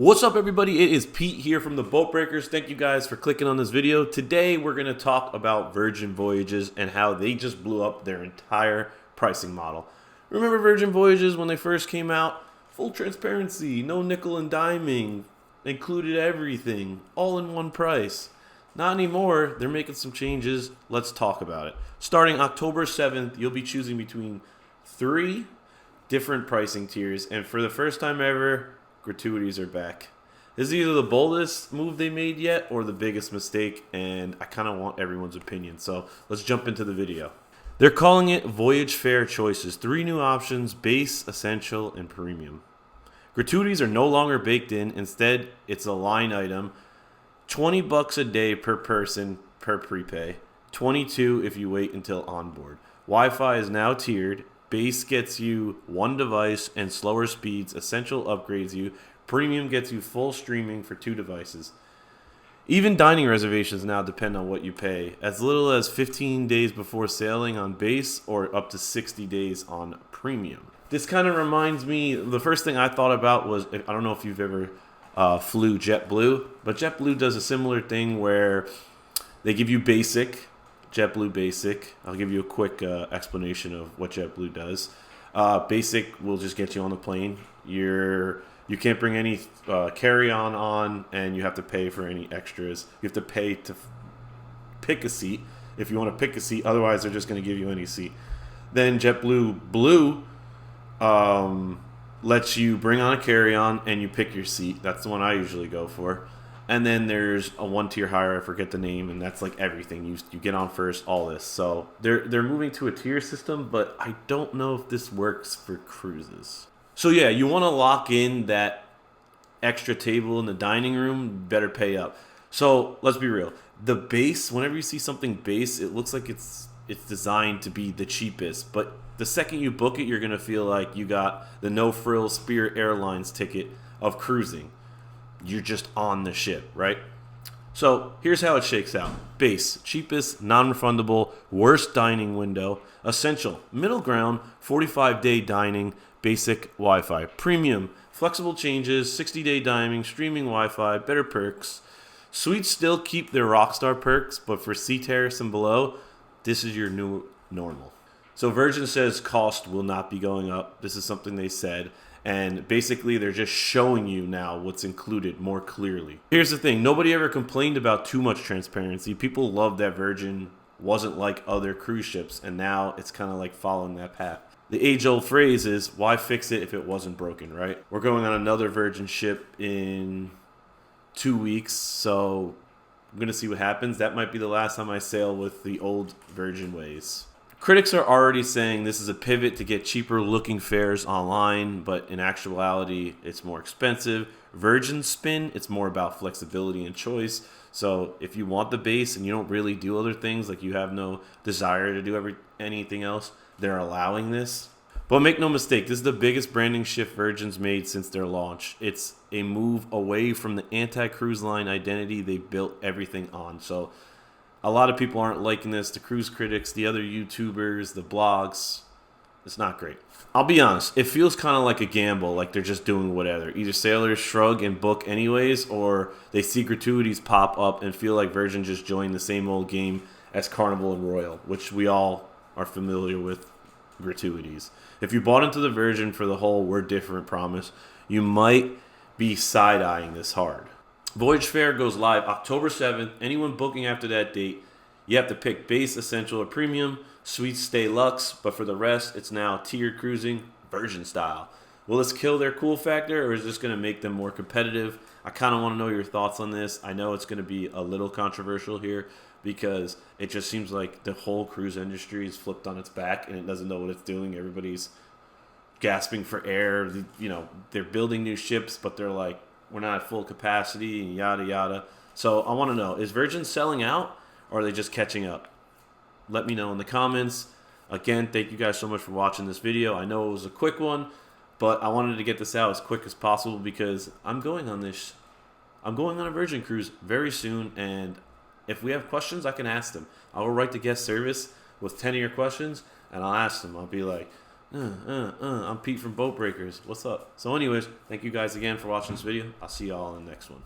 What's up, everybody? It is Pete here from the Boat Breakers. Thank you guys for clicking on this video. Today we're going to talk about Virgin Voyages and how they just blew up their entire pricing model. Remember Virgin Voyages when they first came out? Full transparency, no nickel and diming, included everything, all in one price. Not anymore. They're making some changes. Let's talk about it. Starting October 7th, you'll be choosing between 3 different pricing tiers, and for the first time ever, gratuities are back. This is either the boldest move they made yet or the biggest mistake, and I kind of want everyone's opinion. So let's jump into the video. They're calling it VoyageFair Choices. 3 new options: base, essential, and premium. Gratuities are no longer baked in. Instead, it's a line item. $20 a day per person per prepay. $22 if you wait until onboard. Wi-Fi is now tiered. Base gets you 1 device and slower speeds. Essential upgrades you. Premium gets you full streaming for 2 devices. Even dining reservations now depend on what you pay. As little as 15 days before sailing on base or up to 60 days on premium. This kind of reminds me, the first thing I thought about was, I don't know if you've ever flew JetBlue, but JetBlue does a similar thing where they give you basic, JetBlue Basic. I'll give you a quick explanation of what JetBlue does. Basic will just get you on the plane. You can't bring any carry-on on, and you have to pay for any extras. You have to pay to pick a seat if you want to pick a seat. Otherwise, they're just going to give you any seat. Then JetBlue Blue lets you bring on a carry-on, and you pick your seat. That's the one I usually go for. And then there's a 1 tier higher, I forget the name, and that's like everything. You get on first, all this. So they're moving to a tier system, but I don't know if this works for cruises. So yeah, you want to lock in that extra table in the dining room, better pay up. So let's be real. The base, whenever you see something base, it looks like it's designed to be the cheapest. But the second you book it, you're going to feel like you got the no-frills Spirit Airlines ticket of cruising. You're just on the ship, right? So here's how it shakes out. Base, cheapest, non-refundable, worst dining window. Essential, middle ground, 45-day dining, basic Wi-Fi. Premium, flexible changes, 60-day dining, streaming Wi-Fi, better perks. Suites still keep their rockstar perks, but for C terrace and below, this is your new normal. So Virgin says cost will not be going up. This is something they said. And basically, they're just showing you now what's included more clearly. Here's the thing. Nobody ever complained about too much transparency. People loved that Virgin wasn't like other cruise ships. And now it's kind of like following that path. The age-old phrase is, why fix it if it wasn't broken, right? We're going on another Virgin ship in 2 weeks. So I'm going to see what happens. That might be the last time I sail with the old Virgin ways. Critics are already saying this is a pivot to get cheaper looking fares online, but in actuality, it's more expensive. Virgin spin, it's more about flexibility and choice. So if you want the base and you don't really do other things, like you have no desire to do anything else, they're allowing this. But make no mistake, this is the biggest branding shift Virgin's made since their launch. It's a move away from the anti-cruise line identity they built everything on. So a lot of people aren't liking this. The cruise critics, the other YouTubers, the blogs. It's not great. I'll be honest. It feels kind of like a gamble, like they're just doing whatever. Either sailors shrug and book anyways, or they see gratuities pop up and feel like Virgin just joined the same old game as Carnival and Royal, which we all are familiar with gratuities. If you bought into the Virgin for the whole "we're different" promise, you might be side-eyeing this hard. VoyageFair goes live October 7th. Anyone booking after that date, you have to pick base, essential, or premium. Suites stay luxe, but for the rest, it's now tiered cruising, Virgin style. Will this kill their cool factor, or is this going to make them more competitive? I kind of want to know your thoughts on this. I know it's going to be a little controversial here because it just seems like the whole cruise industry is flipped on its back and it doesn't know what it's doing. Everybody's gasping for air. They're building new ships, but they're like, we're not at full capacity, and yada, yada. So I want to know, is Virgin selling out, or are they just catching up? Let me know in the comments. Again, thank you guys so much for watching this video. I know it was a quick one, but I wanted to get this out as quick as possible because I'm going on a Virgin cruise very soon, and if we have questions, I can ask them. I will write the guest service with 10 of your questions, and I'll ask them. I'll be like, I'm Pete from Boat Breakers. What's up? So anyways, thank you guys again for watching this video. I'll see y'all in the next one.